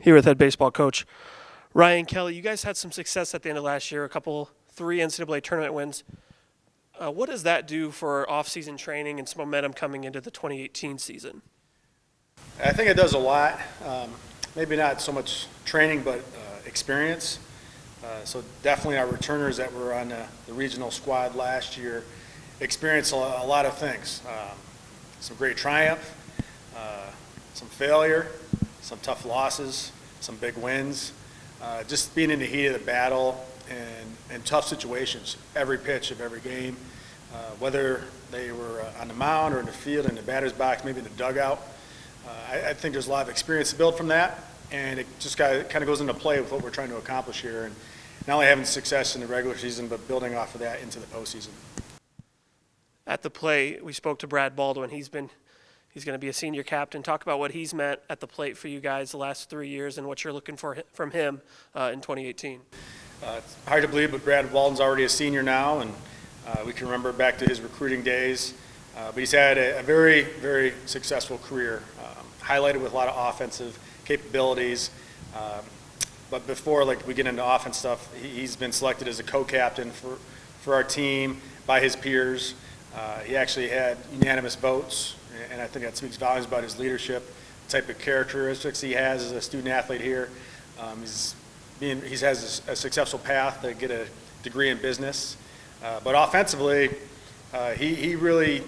Here with head baseball coach Ryan Kelley. You guys had some success at the end of last year, three NCAA tournament wins. What does that do for off-season training and some momentum coming into the 2018 season? I think it does a lot. Maybe not so much training, but experience. So definitely our returners that were on the regional squad last year experienced a lot of things. Some great triumph, some failure, some tough losses, some big wins. Just being in the heat of the battle and tough situations, every pitch of every game, whether they were on the mound or in the field, in the batter's box, maybe in the dugout. I think there's a lot of experience to build from that, and it just kind of goes into play with what we're trying to accomplish here, and not only having success in the regular season, but building off of that into the postseason. At the plate, we spoke to Brad Baldwin. He's going to be a senior captain. Talk about what he's meant at the plate for you guys the last 3 years and what you're looking for from him in 2018. It's hard to believe, but Brad Baldwin's already a senior now, and we can remember back to his recruiting days. But he's had a very, very successful career, highlighted with a lot of offensive capabilities. But before we get into offense stuff, he's been selected as a co-captain for our team by his peers. He actually had unanimous votes, and I think that speaks volumes about his leadership, the type of characteristics he has as a student athlete here. He has a successful path to get a degree in business. But offensively, he really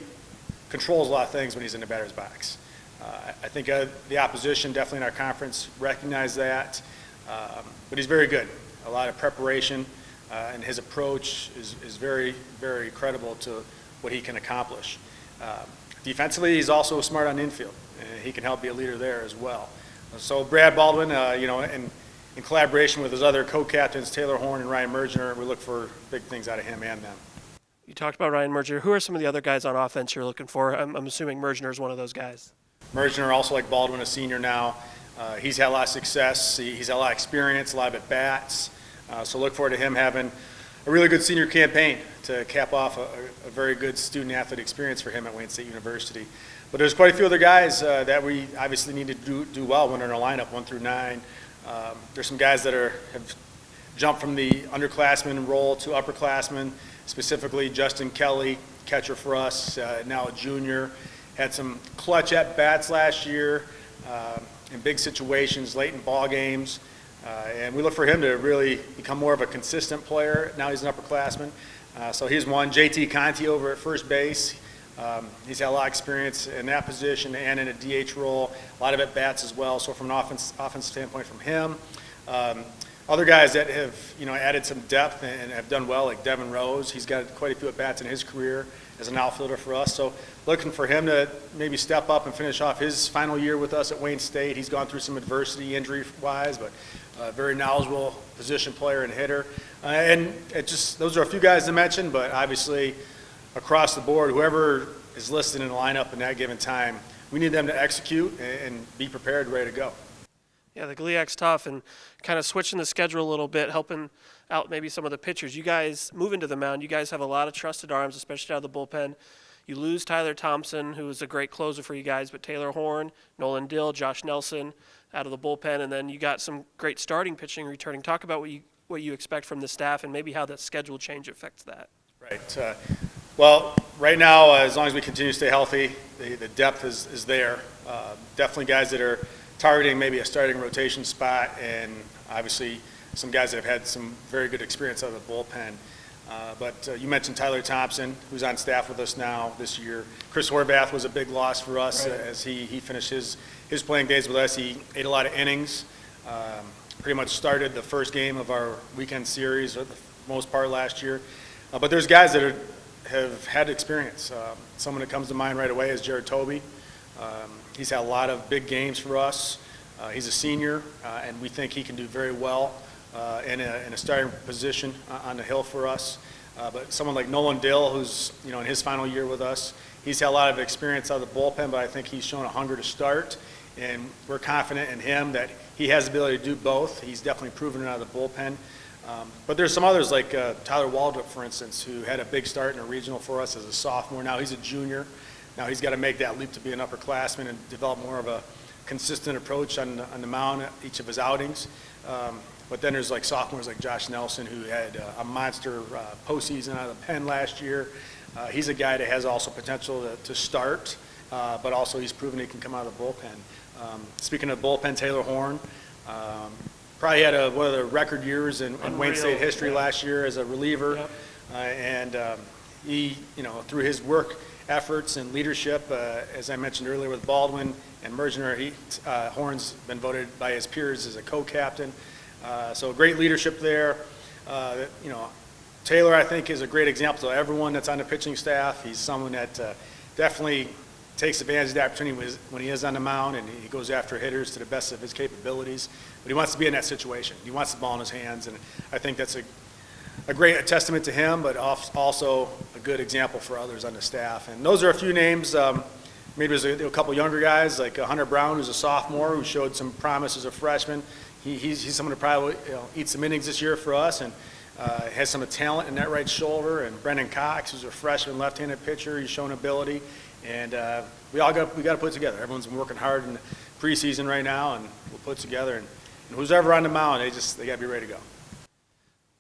controls a lot of things when he's in the batter's box. I think the opposition, definitely in our conference, recognize that. But he's very good. A lot of preparation, and his approach is very, very credible to what he can accomplish. Defensively, he's also smart on infield, and he can help be a leader there as well. So Brad Baldwin, in collaboration with his other co-captains, Taylor Horn and Ryan Mergener, we look for big things out of him and them. You talked about Ryan Mergener. Who are some of the other guys on offense you're looking for? I'm assuming Mergener is one of those guys. Mergener, also like Baldwin, a senior now. He's had a lot of success. He's had a lot of experience, a lot of at-bats. So look forward to him having a really good senior campaign to cap off a very good student-athlete experience for him at Wayne State University. But there's quite a few other guys that we obviously need to do well when in our lineup, 1 through 9. There's some guys that have jumped from the underclassmen role to upperclassmen, specifically Justin Kelley, catcher for us, now a junior. Had some clutch at-bats last year in big situations, late in ball games. And we look for him to really become more of a consistent player. Now he's an upperclassman. So he's one. JT Conti over at first base. He's had a lot of experience in that position and in a DH role, a lot of at-bats as well. So from an offense standpoint from him. Other guys that have added some depth and have done well, like Devin Rose. He's got quite a few at-bats in his career as an outfielder for us. So looking for him to maybe step up and finish off his final year with us at Wayne State. He's gone through some adversity injury-wise, but a very knowledgeable position player and hitter. And those are a few guys to mention, but obviously across the board, whoever is listed in the lineup in that given time, we need them to execute and be prepared, ready to go. Yeah, the GLIAC's tough, and kind of switching the schedule a little bit, helping out maybe some of the pitchers. You guys move into the mound. You guys have a lot of trusted arms, especially out of the bullpen. You lose Tyler Thompson, who was a great closer for you guys, but Taylor Horn, Nolan Dill, Josh Nelson out of the bullpen, and then you got some great starting pitching returning. Talk about what you expect from the staff and maybe how that schedule change affects that. Right. Well, right now, as long as we continue to stay healthy, the depth is there. Definitely guys that are targeting maybe a starting rotation spot, and obviously some guys that have had some very good experience out of the bullpen. But you mentioned Tyler Thompson, who's on staff with us now this year. Chris Horvath was a big loss for us as he finished his playing days with us. He ate a lot of innings, pretty much started the first game of our weekend series for the most part last year. But there's guys that have had experience. Someone that comes to mind right away is Jared Tobey. He's had a lot of big games for us. He's a senior, and we think he can do very well in a starting position on the hill for us. But someone like Nolan Dill, who's in his final year with us, he's had a lot of experience out of the bullpen, but I think he's shown a hunger to start, and we're confident in him that he has the ability to do both. He's definitely proven it out of the bullpen. But there's some others like Tyler Waldrop, for instance, who had a big start in a regional for us as a sophomore. Now he's a junior. Now he's got to make that leap to be an upperclassman and develop more of a consistent approach on the mound at each of his outings. But then there's like sophomores like Josh Nelson, who had a monster postseason out of the pen last year. He's a guy that has also potential to start, but also he's proven he can come out of the bullpen. Speaking of bullpen, Taylor Horn probably had one of the record years in Wayne State history last year as a reliever. Yep. And he, through his work efforts and leadership, as I mentioned earlier with Baldwin and Mergener, Horn's been voted by his peers as a co-captain. So great leadership there. Taylor, I think, is a great example to everyone that's on the pitching staff. He's someone that definitely takes advantage of the opportunity when he is on the mound, and he goes after hitters to the best of his capabilities. But he wants to be in that situation. He wants the ball in his hands, and I think that's a great testament to him, but also a good example for others on the staff. And those are a few names. Maybe there's a couple younger guys like Hunter Brown, who's a sophomore, who showed some promise as a freshman. He's someone to probably eat some innings this year for us, and has some talent in that right shoulder. And Brendan Cox, who's a freshman left-handed pitcher, he's shown ability. And we got to put it together. Everyone's been working hard in the preseason right now, and we'll put it together. And who's ever on the mound, they got to be ready to go.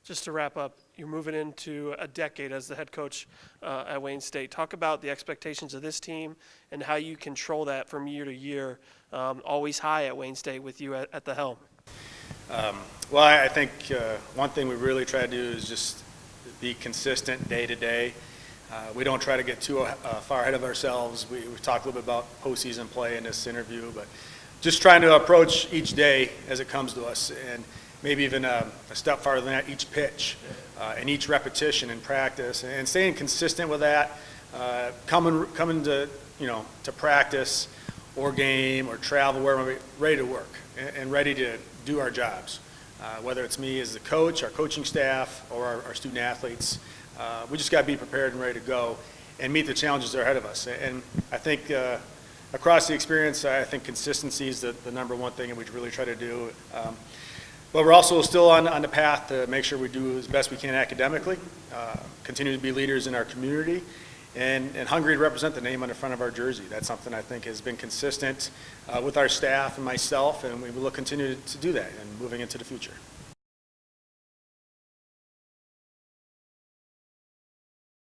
Just to wrap up, you're moving into a decade as the head coach at Wayne State. Talk about the expectations of this team and how you control that from year to year, always high at Wayne State with you at the helm. Well, I think one thing we really try to do is just be consistent day to day. We don't try to get too far ahead of ourselves. We've talked a little bit about postseason play in this interview, but just trying to approach each day as it comes to us, and maybe even a step farther than that, each pitch and each repetition in practice, and staying consistent with that. Coming to practice or game or travel, where we're ready to work and ready to do our jobs. Whether it's me as the coach, our coaching staff, or our student athletes, we just got to be prepared and ready to go and meet the challenges that are ahead of us. And I think across the experience, I think consistency is the number one thing that we really try to do. But we're also still on the path to make sure we do as best we can academically, continue to be leaders in our community, and hungry to represent the name on the front of our jersey. That's something I think has been consistent with our staff and myself, and we will continue to do that and moving into the future.